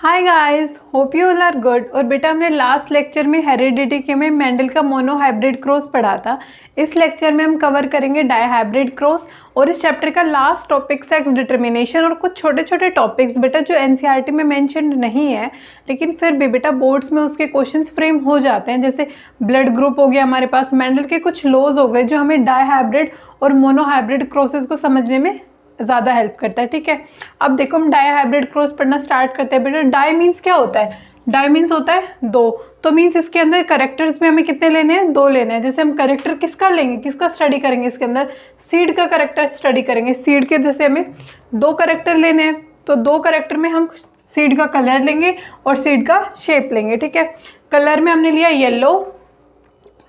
Hi guys, hope you all are good. और बेटा हमने लास्ट लेक्चर में हेरिडिटी के में मेंडल का मोनो हाइब्रिड क्रॉस पढ़ा था। इस लेक्चर में हम कवर करेंगे डाई हाइब्रिड क्रॉस और इस चैप्टर का लास्ट टॉपिक सेक्स डिटर्मिनेशन और कुछ छोटे छोटे टॉपिक्स बेटा जो एनसीईआरटी में मेंशन्ड नहीं है, लेकिन फिर भी बेटा बोर्ड्स में उसके क्वेश्चंस फ्रेम हो जाते हैं। जैसे ब्लड ग्रुप हो गया हमारे पास, मेंडल के कुछ लॉज हो गए जो हमें डाई हाइब्रिड और मोनो हाइब्रिड क्रॉसेस को समझने में ज़्यादा हेल्प करता है। ठीक है, अब देखो हम डाई हाइब्रिड क्रॉस पढ़ना स्टार्ट करते हैं। बेटा डाई मीन्स क्या होता है? डाई मीन्स होता है दो, तो मीन्स इसके अंदर करेक्टर्स में हमें कितने लेने हैं? दो लेने हैं। जैसे हम करेक्टर किसका लेंगे, किसका स्टडी करेंगे? इसके अंदर सीड का करेक्टर स्टडी करेंगे। सीड के जैसे हमें दो करेक्टर लेने हैं, तो दो करेक्टर में हम सीड का कलर लेंगे और सीड का शेप लेंगे। ठीक है, कलर में हमने लिया येलो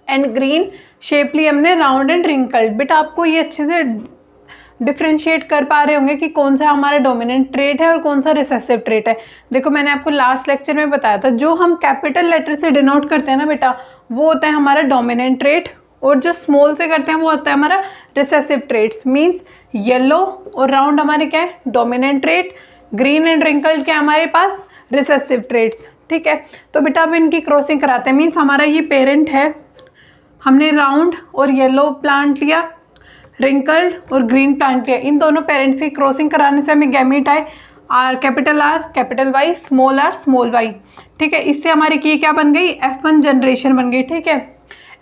एंड ग्रीन, शेप ली हमने राउंड एंड रिंकल्ड। बेटा आपको ये अच्छे से डिफ्रेंशिएट कर पा रहे होंगे कि कौन सा हमारा डोमिनेंट ट्रेट है और कौन सा रिसेसिव ट्रेट है। देखो मैंने आपको लास्ट लेक्चर में बताया था, जो हम कैपिटल लेटर से डिनोट करते हैं ना बेटा, वो होता है हमारा डोमिनेंट ट्रेट, और जो स्मॉल से करते हैं वो होता है हमारा रिसेसिव ट्रेट्स। मीन्स येलो और राउंड हमारे क्या है? Dominant trait. Green and wrinkled क्या हमारे पास? Recessive traits. ठीक है, तो बेटा अब इनकी क्रॉसिंग कराते हैं। मीन्स हमारा ये पेरेंट है, हमने राउंड और येलो प्लांट लिया, रिंकल्ड और ग्रीन प्लांट लिया। इन दोनों पेरेंट्स की क्रॉसिंग कराने से हमें गैमीट आए R capital Y small Y. ठीक है, इससे हमारी की क्या बन गई? F1 जनरेशन बन गई। ठीक है,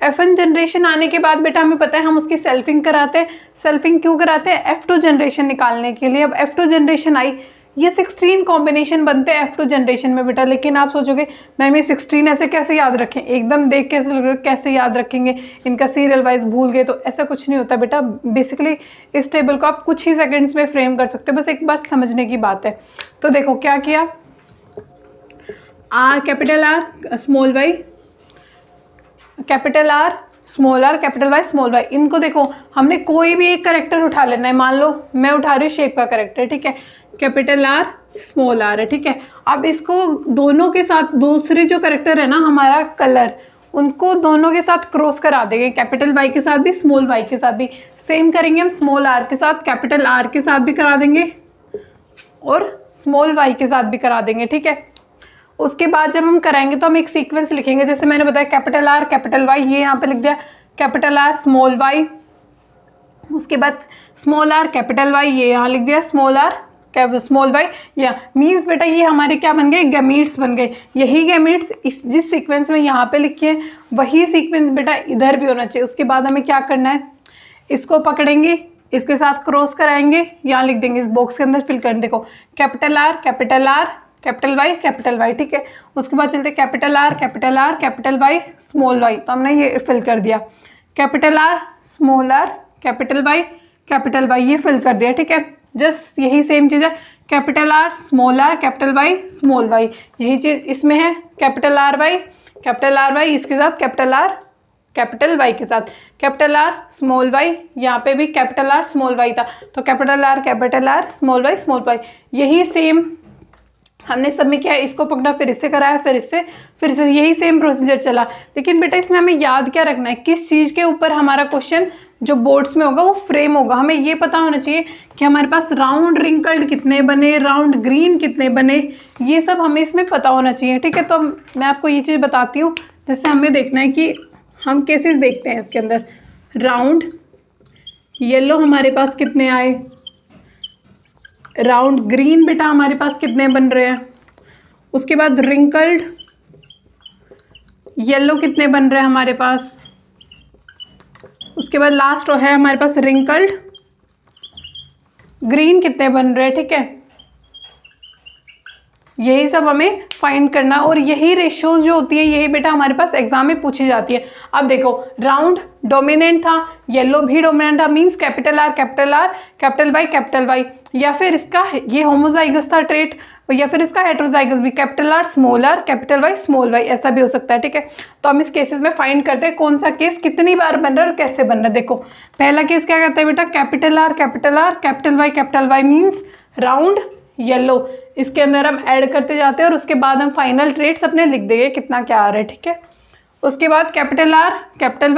F1 जनरेशन आने के बाद बेटा हमें पता है हम उसकी सेल्फिंग कराते हैं। सेल्फिंग क्यों कराते हैं? F2 जनरेशन निकालने के लिए। अब F2 जनरेशन आई, ये 16 कॉम्बिनेशन बनते हैं F2 जनरेशन में बेटा। लेकिन आप सोचोगे मैम ये 16 ऐसे कैसे याद रखें? एकदम देख के ऐसे लग रहा है कैसे याद रखेंगे, इनका सीरियल वाइज भूल गए, तो ऐसा कुछ नहीं होता बेटा। बेसिकली इस टेबल को आप कुछ ही सेकंड्स में फ्रेम कर सकते हो, बस एक बार समझने की बात है। तो देखो क्या किया, capital R small Y, capital R small R, capital Y small Y. इनको देखो हमने कोई भी एक करेक्टर उठा लेना है। मान लो मैं उठा रही हूँ शेप का करेक्टर, ठीक है, कैपिटल आर स्मॉल आर है। ठीक है, अब इसको दोनों के साथ दूसरे जो करेक्टर है ना हमारा कलर, उनको दोनों के साथ क्रॉस करा देंगे। कैपिटल वाई के साथ भी स्मॉल वाई के साथ भी सेम करेंगे हम। स्मॉल आर के साथ कैपिटल आर के साथ भी करा देंगे और स्मॉल वाई के साथ भी करा देंगे। ठीक है, उसके बाद जब हम कराएंगे तो हम एक सीक्वेंस लिखेंगे। जैसे मैंने बताया कैपिटल आर कैपिटल वाई, ये यहाँ पे लिख दिया कैपिटल आर स्मॉल वाई, उसके बाद स्मॉल आर कैपिटल वाई, ये यहाँ लिख दिया स्मॉल आर स्मॉल वाई। या मीन्स बेटा ये हमारे क्या बन गए? गैमीट्स बन गए। यही गैमीट्स इस जिस सीक्वेंस में यहाँ पे लिखे हैं वही सीक्वेंस बेटा इधर भी होना चाहिए। उसके बाद हमें क्या करना है, इसको पकड़ेंगे, इसके साथ क्रॉस कराएंगे, यहाँ लिख देंगे, इस बॉक्स के अंदर फिल कर। देखो कैपिटल आर कैपिटल वाई। ठीक है, उसके बाद चलते capital R capital Y small Y, तो हमने ये फिल कर दिया। Capital R small R capital Y ये फिल कर दिया। ठीक है, जस्ट यही सेम चीज़ है, capital R capital Y small Y, यही चीज़ इसमें है। कैपिटल आर वाई इसके साथ कैपिटल वाई के साथ कैपिटल आर स्मॉल वाई, यहाँ पे भी कैपिटल आर स्मॉल वाई था, तो कैपिटल आर स्मॉल वाई, यही सेम हमने सब में क्या है, इसको पकड़ा, फिर इससे कराया, फिर इससे यही सेम प्रोसीजर चला। लेकिन बेटा इसमें हमें याद क्या रखना है, किस चीज़ के ऊपर हमारा क्वेश्चन जो बोर्ड्स में होगा वो फ्रेम होगा। हमें ये पता होना चाहिए कि हमारे पास राउंड रिंकल्ड कितने बने, राउंड ग्रीन कितने बने, ये सब हमें इसमें पता होना चाहिए। ठीक है, तो मैं आपको ये चीज़ बताती हूँ। जैसे हमें देखना है कि हम केसेस देखते हैं इसके अंदर, राउंड येलो हमारे पास कितने आए, राउंड ग्रीन बेटा हमारे पास कितने बन रहे हैं, उसके बाद रिंकल्ड येलो कितने बन रहे हैं हमारे पास, उसके बाद लास्ट है हमारे पास रिंकल्ड ग्रीन कितने बन रहे हैं। ठीक है, यही सब हमें फाइंड करना, और यही रेशियोज जो होती है यही बेटा हमारे पास एग्जाम में पूछी जाती है। अब देखो राउंड डोमिनेंट था, येलो भी डोमिनेंट था, means capital R capital Y, या फिर इसका ये होमोजाइगस था ट्रेट, या फिर इसका हेटेरोजाइगस भी, capital R capital Y small Y, ऐसा भी हो सकता है। ठीक है, तो हम इस केसेस में फाइंड करते हैं कौन सा केस कितनी बार बन रहा है और कैसे बन रहा है। देखो पहला केस क्या कहता है बेटा, capital R capital Y means round yellow, इसके अंदर हम ऐड करते जाते हैं और उसके बाद हम फाइनल ट्रेट्स अपने लिख देंगे कितना क्या आ रहा है। ठीक है, उसके बाद capital R capital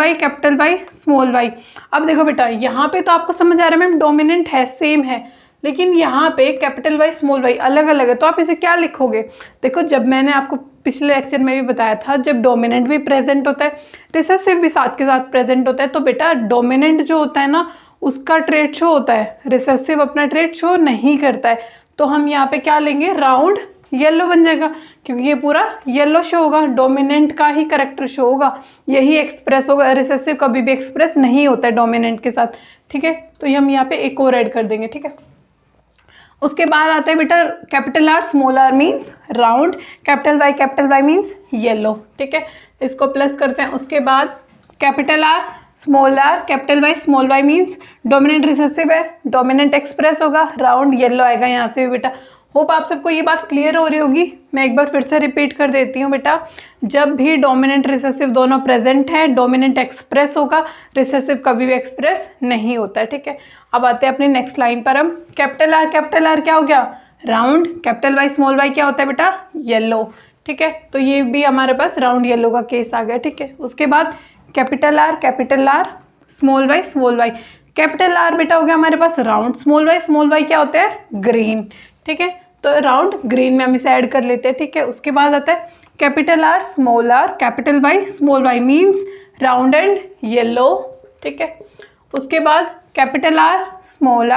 Y small Y. अब देखो बेटा यहाँ पे तो आपको समझ आ रहा है मैम डोमिनेंट है, सेम है, लेकिन यहाँ पे कैपिटल वाई स्मॉल वाई अलग अलग है, तो आप इसे क्या लिखोगे? देखो, जब मैंने आपको पिछले लेक्चर में भी बताया था, जब डोमिनेंट भी प्रेजेंट होता है, रिसेसिव भी साथ के साथ प्रेजेंट होता है, तो बेटा डोमिनेंट जो होता है ना उसका ट्रेट शो होता है, रिसेसिव अपना ट्रेट शो नहीं करता है। तो हम यहाँ पे क्या लेंगे? राउंड येलो बन जाएगा, क्योंकि ये पूरा येलो शो होगा, डोमिनेंट का ही करेक्टर शो होगा, यही एक्सप्रेस होगा। रिसेसिव कभी भी एक्सप्रेस नहीं होता है डोमिनेंट के साथ, ठीक है। तो ये हम यहाँ पे एक और ऐड कर देंगे, ठीक है। उसके बाद आता है बेटा capital R small R means round, capital Y means yellow, ठीक है। इसको प्लस करते हैं। उसके बाद capital R small R capital Y small Y means dominant recessive है, डोमिनेंट एक्सप्रेस होगा, राउंड येलो आएगा यहाँ से भी बेटा। होप आप सबको ये बात क्लियर हो रही होगी। मैं एक बार फिर से रिपीट कर देती हूँ बेटा, जब भी डोमिनेंट रिसेसिव दोनों प्रेजेंट है, डोमिनेंट एक्सप्रेस होगा, रिसेसिव कभी भी एक्सप्रेस नहीं होता है, ठीक है। अब आते हैं अपनी नेक्स्ट लाइन पर। हम कैपिटल आर क्या हो गया? Round, capital Y small Y क्या होता है बेटा? येलो, ठीक है। तो ये भी हमारे पास राउंड येलो का केस आ गया, ठीक है। उसके बाद capital R small Y, capital R बेटा हो गया हमारे पास राउंड, स्मॉल वाई क्या होते हैं? ग्रीन, ठीक है। तो राउंड ग्रीन में हम इसे ऐड कर लेते हैं, ठीक है। उसके बाद आता है capital R capital Y small Y means round and yellow, ठीक है। उसके बाद capital R small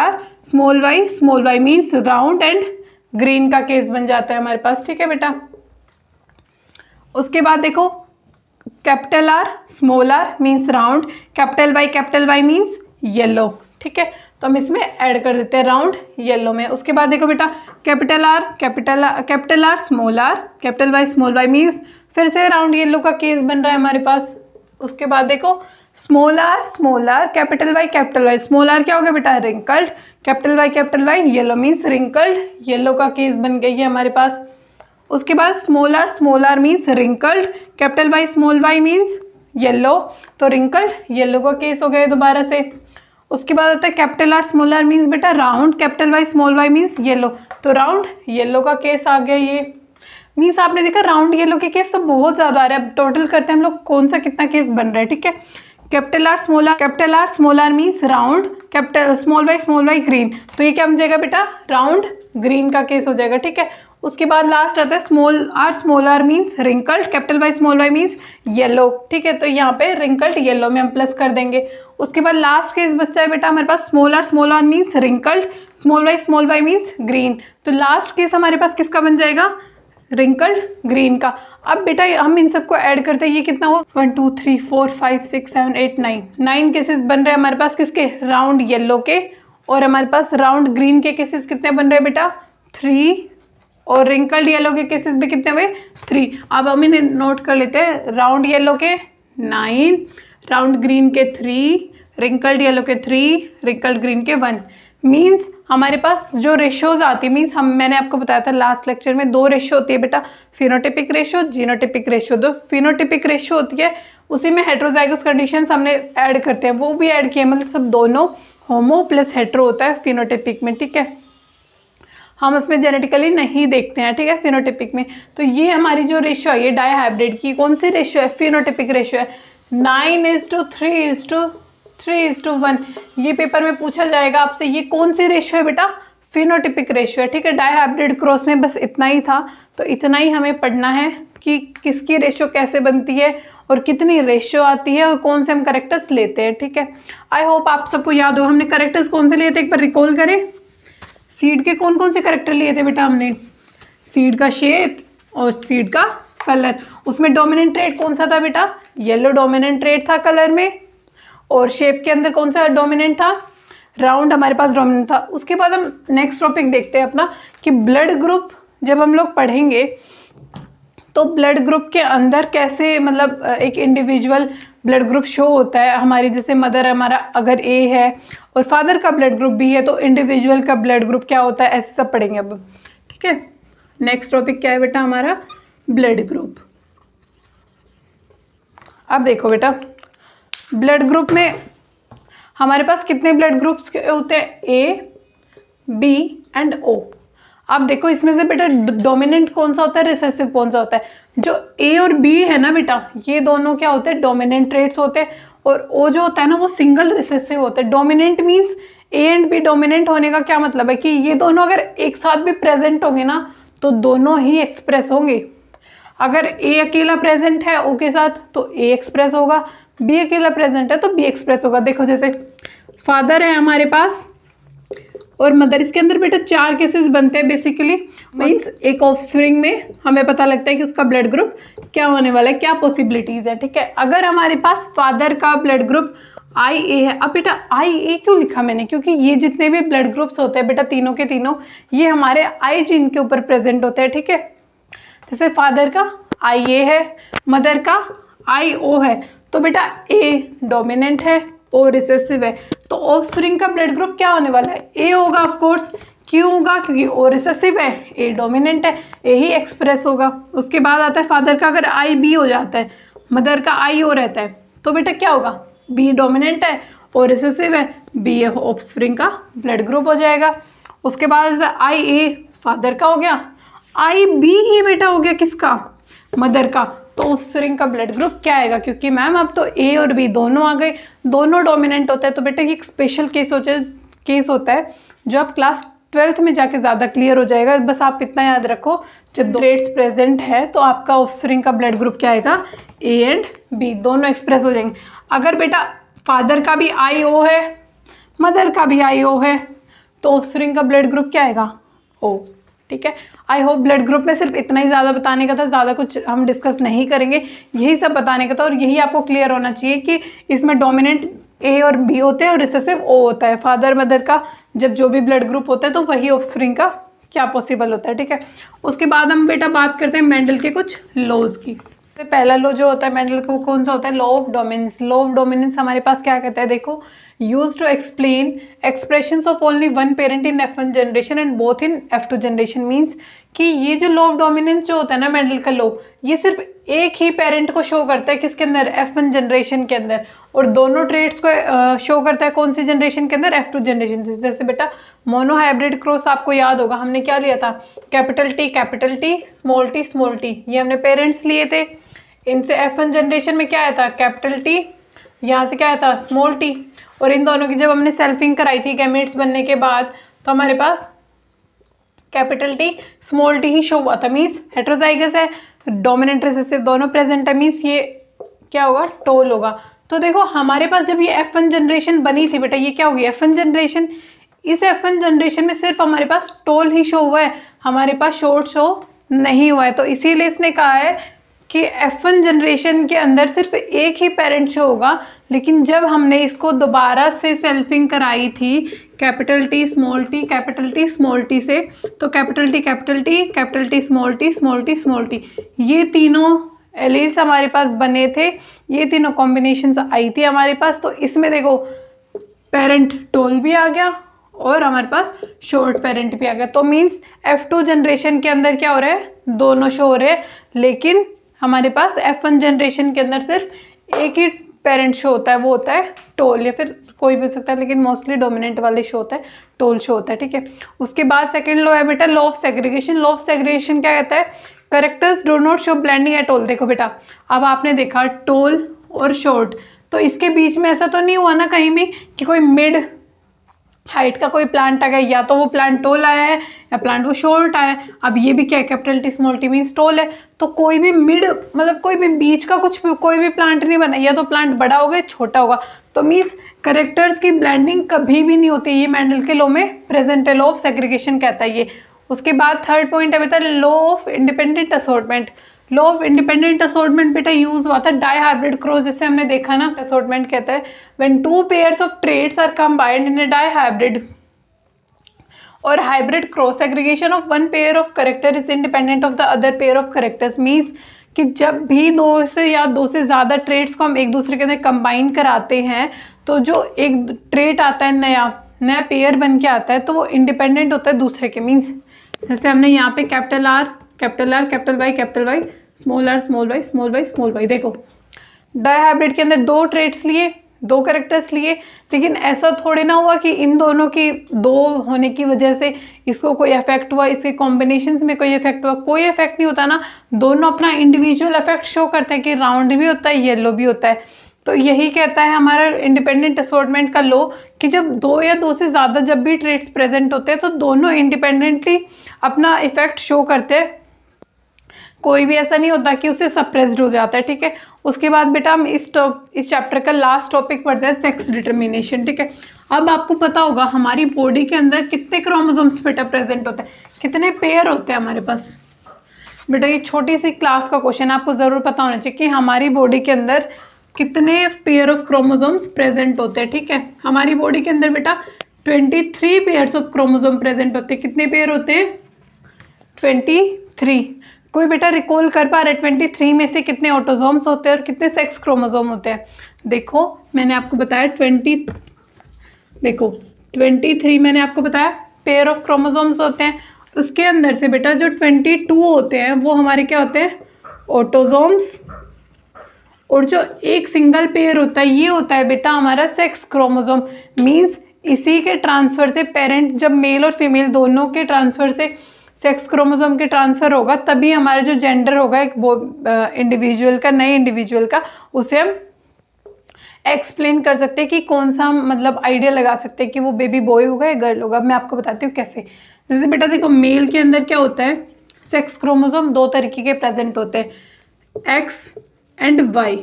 Y means round and green का केस बन जाता है हमारे पास, ठीक है बेटा। उसके बाद देखो capital R small R means round, capital Y means yellow, ठीक है। तो हम इसमें ऐड कर देते हैं राउंड येलो में। उसके बाद देखो बेटा capital R small R capital Y means फिर से राउंड येलो का केस बन रहा है हमारे पास। उसके बाद देखो small R capital Y small R क्या हो गया बेटा? Wrinkled, capital Y yellow means wrinkled, yellow का केस बन गई है हमारे पास। उसके बाद small R means wrinkled, capital Y means yellow, तो रिंकल्ड येलो का केस हो गया दोबारा से। उसके बाद आता है capital R small R means बेटा round, capital Y small Y means yellow, तो राउंड येलो का केस आ गया। ये मीन्स आपने देखा राउंड येलो के केस तो बहुत ज़्यादा आ रहा है। अब टोटल करते हैं हम लोग कौन सा कितना केस बन रहा है, ठीक है। Capital R small R means round, capital small Y green, तो ये क्या बन जाएगा बेटा? राउंड ग्रीन का केस हो जाएगा, ठीक है। उसके बाद लास्ट आता है small R means wrinkled, capital Y small Y means yellow, ठीक है। तो यहाँ पे रिंकल्ड येलो में हम प्लस कर देंगे। उसके बाद लास्ट केस बचता है बेटा हमारे पास small R means wrinkled, small Y means green, तो लास्ट केस हमारे पास किसका बन जाएगा? रिंकल्ड ग्रीन का। अब बेटा हम इन सबको ऐड करते हैं, ये कितना हुआ? 1 2 3 4 5 6 7 8 9 केसेस बन रहे हैं हमारे पास किसके? राउंड येलो के। और हमारे पास राउंड ग्रीन के केसेस कितने बन रहे हैं बेटा? 3, और रिंकल्ड येलो के केसेस भी कितने हुए? 3। अब हम इन्हें नोट कर लेते हैं, राउंड येलो के 9, राउंड ग्रीन के 3, रिंकल्ड येलो के 3, रिंकल्ड ग्रीन के 1। मीन्स हमारे पास जो रेशियोज आती है, मीन्स मैंने आपको बताया था लास्ट लेक्चर में 2 रेशियो होती है बेटा, फिनोटिपिक रेशियो, जीनोटिपिक रेशियो। दो फिनोटिपिक रेशियो होती है, उसी में हेट्रोजाइगस कंडीशंस हमने ऐड करते हैं, वो भी ऐड किए, मतलब सब दोनों होमो प्लस हेट्रो होता है फिनोटिपिक में, ठीक है। हम उसमें जेनेटिकली नहीं देखते हैं, ठीक है, फिनोटिपिक में। तो ये हमारी जो रेशियो है ये डायहाइब्रिड की कौन सी रेशियो है? फिनोटिपिक रेशियो है। 9:3:1। ये पेपर में पूछा जाएगा आपसे, ये कौन सी रेशियो है बेटा? फिनोटिपिक रेशियो है, ठीक है। डायहाइब्रिड क्रॉस में बस इतना ही था, तो इतना ही हमें पढ़ना है कि किसकी रेशियो कैसे बनती है और कितनी रेशियो आती है और कौन से हम करेक्टर्स लेते हैं, ठीक है। आई होप आप सबको याद हो हमने करेक्टर्स कौन से लिए थे, एक बार रिकॉल करें। सीड के कौन कौन से करेक्टर लिए थे बेटा हमने? सीड का शेप और सीड का कलर। उसमें डोमिनेंट ट्रेट कौन सा था बेटा? येलो डोमिनेंट ट्रेट था कलर में। और शेप के अंदर कौन सा डोमिनेंट था? राउंड हमारे पास डोमिनेंट था। उसके बाद हम नेक्स्ट टॉपिक देखते हैं अपना कि ब्लड ग्रुप जब हम लोग पढ़ेंगे तो ब्लड ग्रुप के अंदर कैसे, मतलब एक इंडिविजुअल ब्लड ग्रुप शो होता है हमारी, जैसे मदर हमारा अगर ए है और फादर का ब्लड ग्रुप बी है तो इंडिविजुअल का ब्लड ग्रुप क्या होता है, ऐसे सब पढ़ेंगे अब, ठीक है। नेक्स्ट टॉपिक क्या है बेटा हमारा? Blood group. अब देखो बेटा ब्लड ग्रुप में हमारे पास कितने ब्लड ग्रुप्स होते हैं? ए, बी एंड ओ। अब देखो इसमें से बेटा डोमिनेंट कौन सा होता है, रिसेसिव कौन सा होता है? जो ए और बी है ना बेटा, ये दोनों क्या होते हैं? डोमिनेंट ट्रेट्स होते हैं। और ओ जो होता है ना वो सिंगल रिसेसिव होता है। Dominant means A and B dominant होने का क्या मतलब है कि ये दोनों अगर एक साथ भी प्रेजेंट होंगे ना तो दोनों ही एक्सप्रेस होंगे। अगर ए अकेला प्रेजेंट है ओ के साथ तो ए एक्सप्रेस होगा, बी अकेला प्रेजेंट है तो बी एक्सप्रेस होगा। देखो जैसे फादर है हमारे पास और मदर, इसके अंदर बेटा 4 केसेस बनते हैं बेसिकली। मीन्स एक ऑफस्प्रिंग में हमें पता लगता है कि उसका ब्लड ग्रुप क्या होने वाला है, क्या पॉसिबिलिटीज़ है, ठीक है। अगर हमारे पास फादर का ब्लड ग्रुप आई ए है, अब बेटा आई ए क्यों लिखा मैंने, क्योंकि ये जितने भी ब्लड ग्रुप्स होते हैं बेटा तीनों के तीनों ये हमारे आई जीन के ऊपर प्रेजेंट होते हैं, ठीक है। जैसे फादर का आई ए है, मदर का आई ओ है, तो बेटा ए डोमिनेंट है, ओ रिसेसिव है, तो ऑफस्प्रिंग का ब्लड ग्रुप क्या होने वाला है, ए होगा ऑफ कोर्स। क्यों होगा, क्योंकि ओ रिसेसिव है, ए डोमिनेंट है, ए ही एक्सप्रेस होगा। उसके बाद आता है फादर का अगर आई बी हो जाता है, मदर का आई ओ रहता है, तो बेटा क्या होगा, बी डोमिनेंट है, ओ रिसेसिव है, बी ऑफस्प्रिंग का ब्लड ग्रुप हो जाएगा। उसके बाद आई ए फादर का हो गया, आई बी ही बेटा हो गया किसका, मदर का, तो ऑफस्प्रिंग का ब्लड ग्रुप क्या आएगा, क्योंकि मैम अब तो ए और बी दोनों आ गए, दोनों डोमिनेंट होता है। तो बेटा ये एक स्पेशल केस होता है जो आप क्लास 12th में जाके ज़्यादा क्लियर हो जाएगा। बस आप इतना याद रखो, जब दो ट्रेट्स प्रेजेंट है तो आपका ऑफस्प्रिंग का ब्लड ग्रुप क्या आएगा, ए एंड बी दोनों एक्सप्रेस हो जाएंगे। अगर बेटा फादर का भी आई ओ है, मदर का भी आई ओ है, तो ऑफस्प्रिंग का ब्लड ग्रुप क्या आएगा, ओ, ठीक है। आई होप ब्लड ग्रुप में सिर्फ इतना ही ज़्यादा बताने का था, ज़्यादा कुछ हम डिस्कस नहीं करेंगे, यही सब बताने का था और यही आपको क्लियर होना चाहिए कि इसमें डोमिनेंट ए और बी होते हैं और रिसेसिव ओ होता है। फादर मदर का जब जो भी ब्लड ग्रुप होता है तो वही ऑफस्प्रिंग का क्या पॉसिबल होता है, ठीक है। उसके बाद हम बेटा बात करते हैं मेंडल के कुछ लॉज की। पहला लॉ जो होता है मेंडल को कौन सा होता है, law of dominance. Law of dominance हमारे पास क्या कहता है, देखो, use to explain expressions of only one parent in F1 generation and both in F2 generation. Means कि ये जो लॉ ऑफ डोमिनेंस जो होता है ना मेंडल का लॉ, ये सिर्फ एक ही पेरेंट को शो करता है, किसके अंदर, F1 जनरेशन के अंदर, और दोनों ट्रेट्स को शो करता है कौन सी जनरेशन के अंदर, F2 जनरेशन। जैसे बेटा मोनो हाइब्रिड क्रॉस आपको याद होगा, हमने क्या लिया था, कैपिटल टी स्मॉल टी, ये हमने पेरेंट्स लिए थे। इनसे F1 जनरेशन में क्या आया था, कैपिटल टी, यहाँ से क्या आया था, स्मॉल टी, और इन दोनों की जब हमने सेल्फिंग कराई थी गैमेट्स बनने के बाद तो हमारे पास कैपिटल टी स्मॉल टी ही शो हुआ था। मीन्स हेट्रोजाइगस है, डोमिनेंट रिसेसिव दोनों प्रेजेंट है, मीन्स ये क्या होगा, टोल होगा। तो देखो हमारे पास जब ये F1 जनरेशन बनी थी बेटा, ये क्या होगी, F1 जनरेशन। इस F1 जनरेशन में सिर्फ हमारे पास टोल ही शो हुआ है, हमारे पास शॉर्ट शो नहीं हुआ है। तो इसीलिए इसने कहा है कि F1 जनरेशन के अंदर सिर्फ एक ही पेरेंट शो होगा, लेकिन जब हमने इसको दोबारा से सेल्फिंग कराई थी capital T small T capital T small T से, तो capital T capital T small T small T small T, ये तीनों एलील्स हमारे पास बने थे, ये तीनों कॉम्बिनेशंस आई थी हमारे पास। तो इसमें देखो पेरेंट टोल भी आ गया और हमारे पास शॉर्ट पेरेंट भी आ गया। तो मीन्स F2 जनरेशन के अंदर क्या हो रहा है, दोनों शो हो रहे हैं, लेकिन हमारे पास F1 जनरेशन के अंदर सिर्फ एक ही पेरेंट शो होता है, वो होता है टोल, या फिर कोई भी हो सकता है, लेकिन मोस्टली डोमिनेंट वाले शो होता है, टोल शो होता है, ठीक है। उसके बाद सेकंड लॉ है बेटा law of segregation. Law of segregation क्या कहता है, characters do not show blending at all. देखो बेटा अब आपने देखा टोल और शॉर्ट, तो इसके बीच में ऐसा तो नहीं हुआ ना कहीं भी कि कोई मिड हाइट का कोई प्लांट आ गया, या तो वो प्लांट टोल आया है या प्लांट वो शॉर्ट आया है। अब ये भी क्या है, capital T small T means toll है, तो कोई भी मिड मतलब कोई भी बीच का कुछ कोई भी प्लांट नहीं बना, या तो प्लांट बड़ा होगा छोटा होगा। तो मीन्स करेक्टर्स की ब्लेंडिंग कभी भी नहीं होती, ये मेंडल के लॉ में प्रेजेंट है, लॉ ऑफ सेग्रीगेशन कहता है ये। उसके बाद थर्ड पॉइंट है बेटा law of independent assortment. Law of independent assortment बेटा यूज हुआ था डाई हाइब्रिड क्रॉस, जिससे हमने देखा ना, असॉर्टमेंट कहता है when two pairs of traits are combined in a dihybrid और hybrid cross aggregation of one pair of character is independent of the other pair of characters. Means कि जब भी दो से ज़्यादा ट्रेट्स को हम एक दूसरे के अंदर कंबाइन कराते हैं, तो जो एक ट्रेट आता है नया पेयर बन के आता है, तो वो इंडिपेंडेंट होता है दूसरे के। मीन्स जैसे हमने यहाँ पे capital R capital Y small Y, देखो डाई हाइब्रिड के अंदर दो ट्रेट्स लिए, दो कैरेक्टर्स लिए, लेकिन ऐसा थोड़ी ना हुआ कि इन दोनों की दो होने की वजह से इसको कोई इफेक्ट हुआ, इसके कॉम्बिनेशंस में कोई इफेक्ट हुआ, कोई इफेक्ट नहीं होता ना। दोनों अपना इंडिविजुअल इफेक्ट शो करते हैं कि राउंड भी होता है, येलो भी होता है, तो यही कहता है हमारा इंडिपेंडेंट असॉर्टमेंट का लॉ कि जब दो या दो से ज़्यादा जब भी ट्रेट्स प्रेजेंट होते हैं तो दोनों इंडिपेंडेंटली अपना इफेक्ट शो करते हैं, कोई भी ऐसा नहीं होता कि उससे सप्रेस्ड हो जाता है, ठीक है। उसके बाद बेटा हम इस चैप्टर का लास्ट टॉपिक पढ़ते हैं, सेक्स डिटर्मिनेशन, ठीक है। अब आपको पता होगा हमारी बॉडी के अंदर कितने क्रोमोसोम्स बेटा प्रेजेंट होते हैं, कितने पेयर होते हैं हमारे पास। बेटा ये छोटी सी क्लास का क्वेश्चन आपको ज़रूर पता होना चाहिए कि हमारी बॉडी के अंदर कितने पेयर ऑफ क्रोमोसोम्स प्रेजेंट होते हैं, ठीक है। हमारी बॉडी के अंदर बेटा 23 पेयर्स ऑफ क्रोमोसोम प्रेजेंट होते हैं। कितने पेयर होते हैं? 23। कोई बेटा रिकॉल कर पा रहे 23 में से कितने ऑटोसोम्स होते हैं और कितने सेक्स क्रोमोसोम होते हैं? देखो मैंने आपको बताया 23 मैंने आपको बताया पेयर ऑफ क्रोमोसोम्स होते हैं। उसके अंदर से बेटा जो 22 होते हैं वो हमारे क्या होते हैं? ऑटोसोम्स। और जो एक सिंगल पेयर होता है ये होता है बेटा हमारा सेक्स क्रोमोसोम। मीन्स इसी के ट्रांसफ़र से पेरेंट, जब मेल और फीमेल दोनों के ट्रांसफ़र से सेक्स क्रोमोसोम के ट्रांसफ़र होगा तभी हमारा जो जेंडर होगा एक वो इंडिविजुअल का, नए इंडिविजुअल का, उसे हम एक्सप्लेन कर सकते हैं कि कौन सा मतलब आइडिया लगा सकते हैं कि वो बेबी बॉय होगा या गर्ल होगा। मैं आपको बताती हूँ कैसे। जैसे बेटा देखो मेल के अंदर क्या होता है, सेक्स क्रोमोसोम दो तरीके के प्रेजेंट होते हैं, एक्स एंड वाई।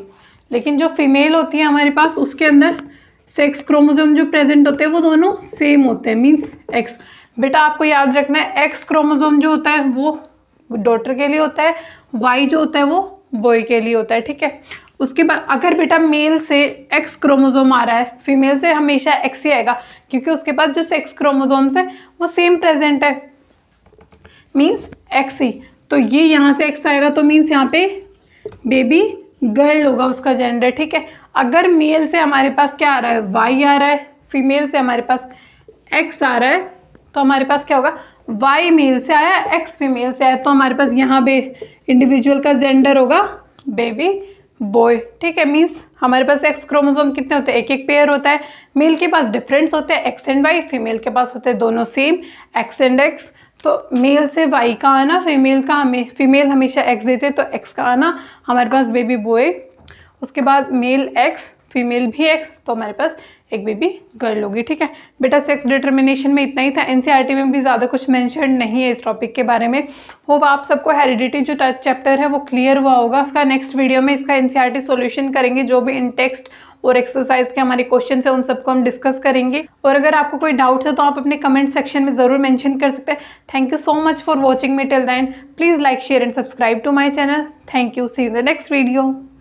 लेकिन जो फीमेल होती है हमारे पास उसके अंदर सेक्स क्रोमोसोम जो प्रेजेंट होते हैं वो दोनों सेम होते हैं, मीन्स एक्स। बेटा आपको याद रखना है एक्स क्रोमोसोम जो होता है वो डॉटर के लिए होता है, वाई जो होता है वो बॉय के लिए होता है, ठीक है। उसके बाद अगर बेटा मेल से एक्स क्रोमोसोम आ रहा है, फीमेल से हमेशा एक्स ही आएगा क्योंकि उसके पास जो सेक्स क्रोमोसोम्स है वो सेम प्रेजेंट है, मीन्स एक्स ही। तो ये यहाँ से एक्स आएगा तो मीन्स यहाँ पे बेबी गर्ल होगा उसका जेंडर, ठीक है। अगर मेल से हमारे पास क्या आ रहा है, वाई आ रहा है, फीमेल से हमारे पास एक्स आ रहा है, तो हमारे पास क्या होगा, वाई मेल से आया, एक्स फीमेल से आया, तो हमारे पास यहाँ पे इंडिविजुअल का जेंडर होगा बेबी बॉय, ठीक है। मीन्स हमारे पास एक्स क्रोमोसोम कितने होते हैं? एक एक पेयर होता है। मेल के पास डिफरेंस होते हैं एक्स एंड वाई, फीमेल के पास होते हैं दोनों सेम एक्स एंड एक्स। तो मेल से वाई का आना, फीमेल हमेशा एक्स देते तो एक्स का आना, हमारे पास बेबी बॉय। उसके बाद मेल एक्स फीमेल भी एक्स, तो हमारे पास एक बेबी गर्ल होगी, ठीक है। बेटा सेक्स डिटर्मिनेशन में इतना ही था। एनसीईआरटी में भी ज़्यादा कुछ मेंशन नहीं है इस टॉपिक के बारे में। होप आप सबको हेरिडिटी जो चैप्टर है वो क्लियर हुआ होगा। इसका नेक्स्ट वीडियो में इसका एनसीईआरटी सॉल्यूशन करेंगे, जो भी इन टेक्स्ट और एक्सरसाइज के हमारे क्वेश्चन है उन सबको हम डिस्कस करेंगे। और अगर आपको कोई डाउट्स है तो आप अपने कमेंट सेक्शन में ज़रूर मेंशन कर सकते हैं। Thank you so much for watching me till the end. Please like share and subscribe to my channel. Thank you. See you in the next video.